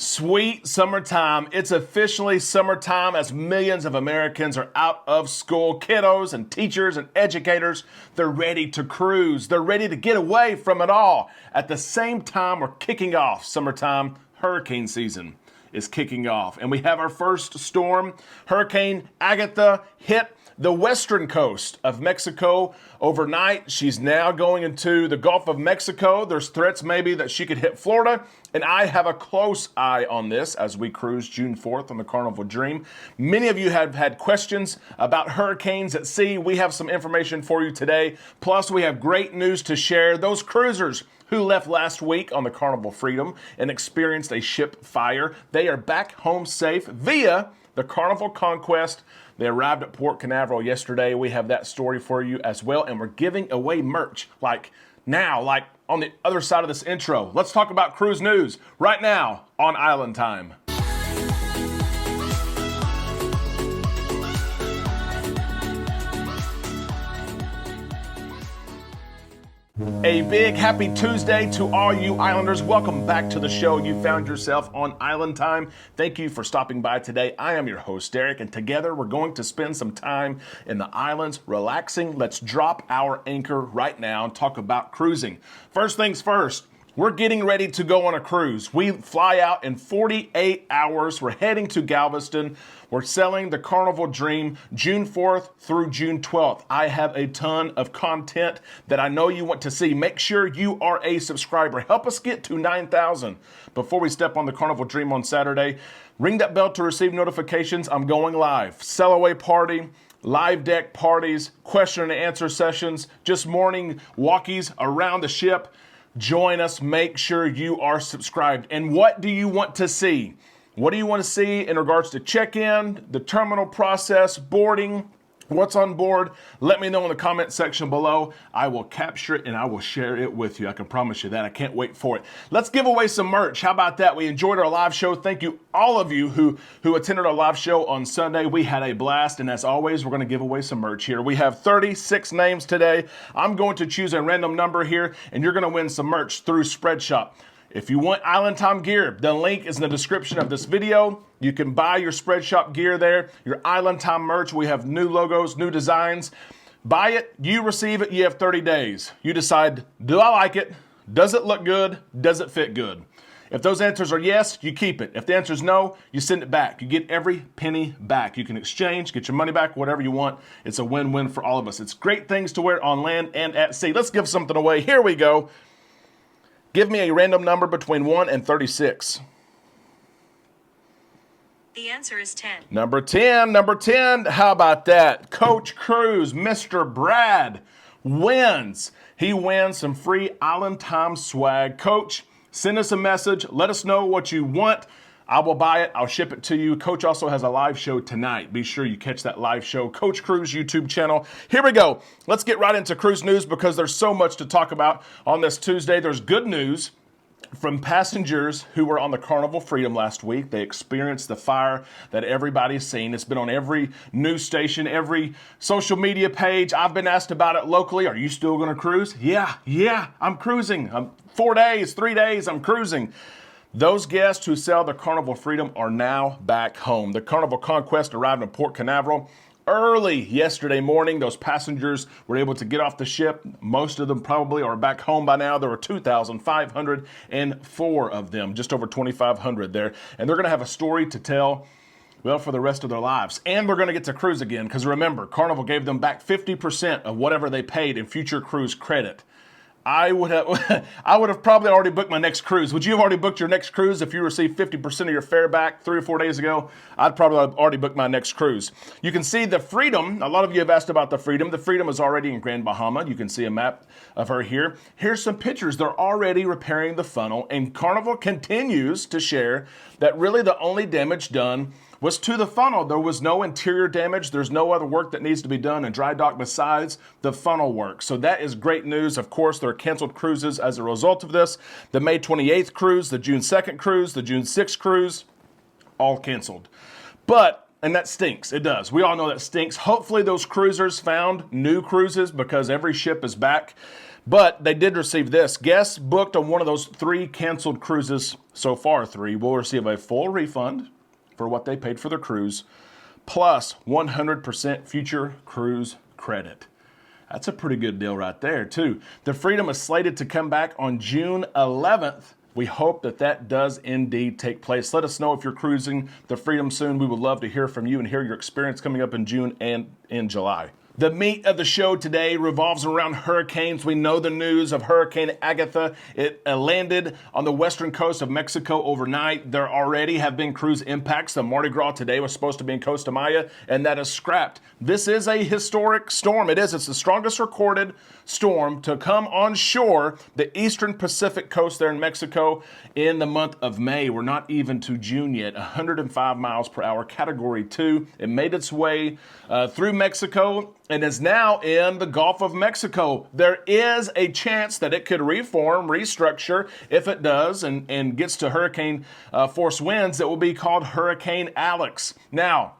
Sweet summertime. It's officially summertime as millions of Americans are out of school. Kiddos and teachers and educators, they're ready to cruise. They're ready to get away from it all. At the same time, we're kicking off summertime. Hurricane season is kicking off. And we have our first storm. Hurricane Agatha hit the western coast of Mexico overnight. She's now going into the Gulf of Mexico. There's threats maybe that she could hit Florida. And I have a close eye on this as we cruise June 4th on the Carnival Dream. Many of you have had questions about hurricanes at sea. We have some information for you today. Plus, we have great news to share. Those cruisers who left last week on the Carnival Freedom and experienced a ship fire, they are back home safe via the Carnival Conquest. They arrived at Port Canaveral yesterday. We have that story for you as well. And we're giving away merch like now, like on the other side of this intro. Let's talk about cruise news right now on Island Time. A big happy Tuesday to all you Islanders. Welcome back to the show. You found yourself on Island Time. Thank you for stopping by today. I am your host, Derek, and together we're going to spend some time in the islands relaxing. Let's drop our anchor right now and talk about cruising. First things first. We're getting ready to go on a cruise. We fly out in 48 hours. We're heading to Galveston. We're selling the Carnival Dream June 4th through June 12th. I have a ton of content that I know you want to see. Make sure you are a subscriber. Help us get to 9,000 before we step on the Carnival Dream on Saturday. Ring that bell to receive notifications. I'm going live. Sail away party, live deck parties, question and answer sessions, just morning walkies around the ship. Join us. Make sure you are subscribed. And what do you want to see? What do you want to see in regards to check-in, the terminal process, boarding, what's on board? Let me know in the comment section below. I will capture it and I will share it with you. I can promise you that. I can't wait for it. Let's give away some merch. How about that? We enjoyed our live show. Thank you, all of you who attended our live show on Sunday. We had a blast, and as always, we're going to give away some merch here. We have 36 names today. I'm going to choose a random number here, and you're going to win some merch through Spreadshop. If you want Island Time gear, the link is in the description of this video. You can buy your Spreadshop gear there, your Island Time merch. We have new logos, new designs. Buy it, you receive it, you have 30 days. You decide, do I like it? Does it look good? Does it fit good? If those answers are yes, you keep it. If the answer is no, you send it back. You get every penny back. You can exchange, get your money back, whatever you want. It's a win-win for all of us. It's great things to wear on land and at sea. Let's give something away. Here we go. Give me a random number between 1 and 36. The answer is 10. Number 10. Number 10. How about that? Coach Cruise, Mr. Brad, wins. He wins some free Island Time swag. Coach, send us a message. Let us know what you want. I will buy it. I'll ship it to you. Coach also has a live show tonight. Be sure you catch that live show. Coach Cruise YouTube channel. Here we go. Let's get right into cruise news because there's so much to talk about on this Tuesday. There's good news from passengers who were on the Carnival Freedom last week. They experienced the fire that everybody's seen. It's been on every news station, every social media page. I've been asked about it locally. Are you still going to cruise? Yeah, I'm cruising. 4 days, 3 days, I'm cruising. Those guests who sailed the Carnival Freedom are now back home. The Carnival Conquest arrived in Port Canaveral early yesterday morning. Those passengers were able to get off the ship. Most of them probably are back home by now. There were 2,504 of them, just over 2,500 there. And they're going to have a story to tell, well, for the rest of their lives. And we're going to get to cruise again because remember, Carnival gave them back 50% of whatever they paid in future cruise credit. I would have probably already booked my next cruise. Would you have already booked your next cruise if you received 50% of your fare back 3 or 4 days ago? I'd probably have already booked my next cruise. You can see the Freedom. A lot of you have asked about the Freedom. The Freedom is already in Grand Bahama. You can see a map of her here. Here's some pictures. They're already repairing the funnel, and Carnival continues to share that really the only damage done was to the funnel. There was no interior damage. There's no other work that needs to be done in dry dock besides the funnel work. So that is great news. Of course, there are canceled cruises as a result of this. The May 28th cruise, the June 2nd cruise, the June 6th cruise, all canceled. And that stinks. It does. We all know that stinks. Hopefully those cruisers found new cruises because every ship is back. But they did receive this. Guests booked on one of those 3 canceled cruises, so far 3, will receive a full refund for what they paid for their cruise, plus 100% future cruise credit. That's a pretty good deal right there, too. The Freedom is slated to come back on June 11th. We hope that does indeed take place. Let us know if you're cruising the Freedom soon. We would love to hear from you and hear your experience coming up in June and in July. The meat of the show today revolves around hurricanes. We know the news of Hurricane Agatha. It landed on the western coast of Mexico overnight. There already have been cruise impacts. The Mardi Gras today was supposed to be in Costa Maya, and that is scrapped. This is a historic storm. It is. It's the strongest recorded storm to come on shore the eastern Pacific coast there in Mexico in the month of May. We're not even to June yet. 105 miles per hour, Category 2. It made its way through Mexico and is now in the Gulf of Mexico. There is a chance that it could reform, restructure. If it does and gets to hurricane force winds, it will be called Hurricane Alex. Now,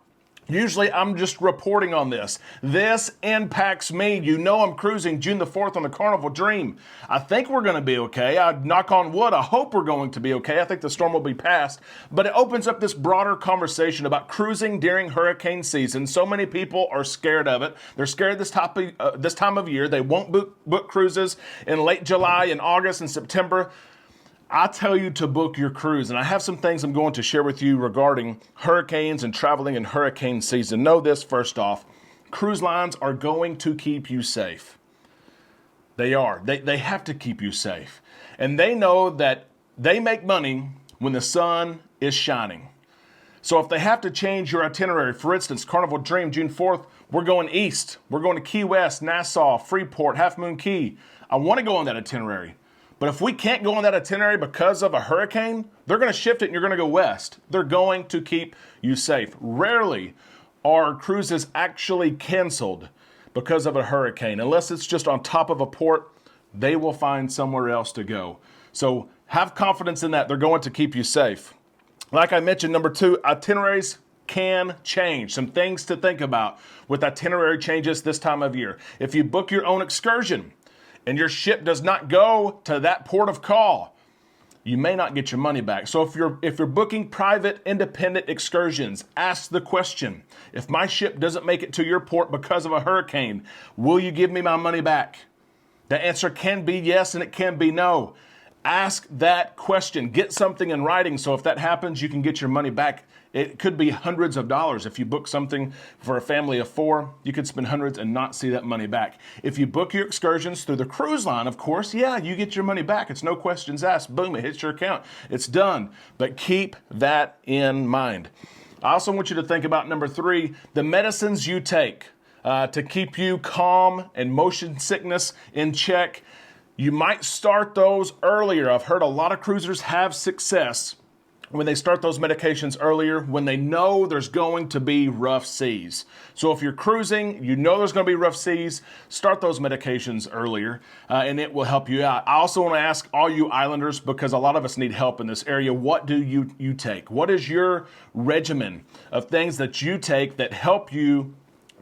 usually I'm just reporting on this. This impacts me. You know I'm cruising June the 4th on the Carnival Dream. I think we're going to be okay. I knock on wood. I hope we're going to be okay. I think the storm will be past. But it opens up this broader conversation about cruising during hurricane season. So many people are scared of it. They're scared this time of year. They won't book cruises in late July and August and September. I tell you to book your cruise, and I have some things I'm going to share with you regarding hurricanes and traveling in hurricane season. Know this first off, cruise lines are going to keep you safe. They are. They have to keep you safe. And they know that they make money when the sun is shining. So if they have to change your itinerary, for instance, Carnival Dream, June 4th, we're going east. We're going to Key West, Nassau, Freeport, Half Moon Cay. I want to go on that itinerary. But if we can't go on that itinerary because of a hurricane, they're going to shift it and you're going to go west. They're going to keep you safe. Rarely are cruises actually canceled because of a hurricane. Unless it's just on top of a port, they will find somewhere else to go. So have confidence in that. They're going to keep you safe. Like I mentioned, number 2, itineraries can change. Some things to think about with itinerary changes this time of year. If you book your own excursion, and your ship does not go to that port of call, you may not get your money back. So if you're booking private, independent excursions, ask the question, if my ship doesn't make it to your port because of a hurricane, will you give me my money back? The answer can be yes and it can be no. Ask that question. Get something in writing so if that happens, you can get your money back. It could be hundreds of dollars. If you book something for a family of 4, you could spend hundreds and not see that money back. If you book your excursions through the cruise line, of course, yeah, you get your money back. It's no questions asked. Boom, it hits your account. It's done. But keep that in mind. I also want you to think about number 3, the medicines you take to keep you calm and motion sickness in check. You might start those earlier. I've heard a lot of cruisers have success when they start those medications earlier, when they know there's going to be rough seas. So if you're cruising, you know there's going to be rough seas, start those medications earlier, and it will help you out. I also want to ask all you islanders, because a lot of us need help in this area, what do you take? What is your regimen of things that you take that help you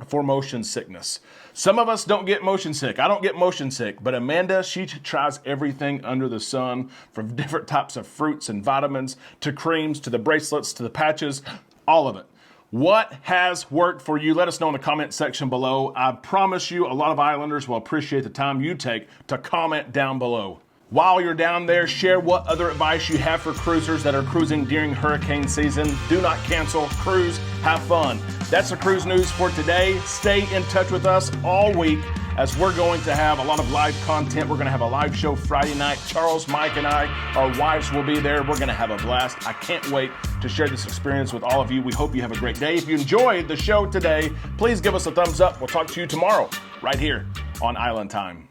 for motion sickness? Some of us don't get motion sick. I don't get motion sick, but Amanda, she tries everything under the sun, from different types of fruits and vitamins to creams to the bracelets to the patches, all of it. What has worked for you? Let us know in the comment section below. I promise you a lot of islanders will appreciate the time you take to comment down below. While you're down there, share what other advice you have for cruisers that are cruising during hurricane season. Do not cancel. Cruise. Have fun. That's the cruise news for today. Stay in touch with us all week as we're going to have a lot of live content. We're going to have a live show Friday night. Charles, Mike, and I, our wives will be there. We're going to have a blast. I can't wait to share this experience with all of you. We hope you have a great day. If you enjoyed the show today, please give us a thumbs up. We'll talk to you tomorrow right here on Island Time.